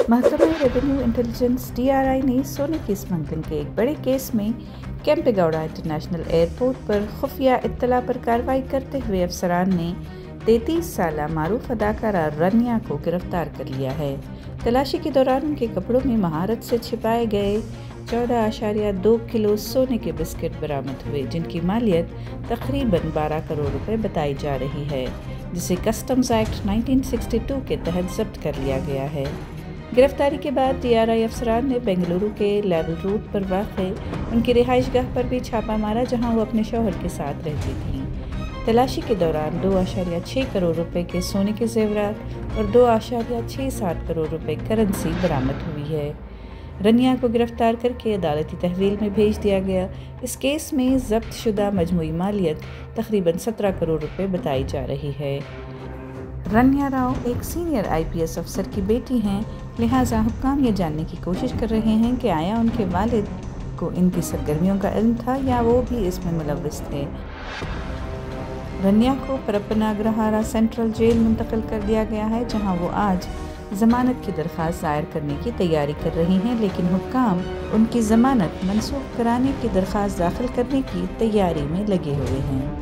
محکمہ revenue intelligence DRI نے سونے کی اسمگلنگ کے ایک بڑے کیس میں کیمپے گوڑا انٹرنیشنل ایئرپورٹ پر خفیہ اطلاع پر کارروائی کرتے ہوئے افسران نے 33 سالہ معروف اداکارہ رنیا کو گرفتار کر لیا ہے۔ تلاشی کے دوران ان کے کپڑوں میں مہارت سے چھپائے گئے 14.2 کلو سونے کے بسکٹ برآمد ہوئے، جن کی مالیت تقریباً 12 کروڑ روپے بتائی جا رہی ہے، جسے کسٹمز ایکٹ 1962 کے تحت ضبط کر لیا گیا ہے۔ گرفتاری کے بعد DRI افسران نے بنگلورو کے لیول روڈ پر واقع ان کی رہائش گاہ پر بھی چھاپہ مارا، جہاں وہ اپنے شوہر کے ساتھ رہتی تھیں۔ تلاشی کے دوران 2.6 کروڑ روپے کے سونے کے زیورات اور 2.67 کروڑ روپے کرنسی برآمد ہوئی ہے۔ رنیا کو گرفتار کر کے عدالتی تحویل میں بھیج دیا گیا۔ اس کیس میں ضبط شدہ مجموعی مالیت تقریباً 17 کروڑ روپے بتائی جا رہی ہے۔ رنیا راؤ ایک سینئر IPS افسر کی بیٹی ہیں، لہٰذا حکام یہ جاننے کی کوشش کر رہے ہیں کہ آیا ان کے والد کو ان کی سرگرمیوں کا علم تھا یا وہ بھی اس میں ملوث تھے۔ رنیا کو پرپناگرہارا سینٹرل جیل منتقل کر دیا گیا ہے، جہاں وہ آج ضمانت کی درخواست دائر کرنے کی تیاری کر رہی ہیں، لیکن حکام ان کی ضمانت منسوخ کرانے کی درخواست داخل کرنے کی تیاری میں لگے ہوئے ہیں۔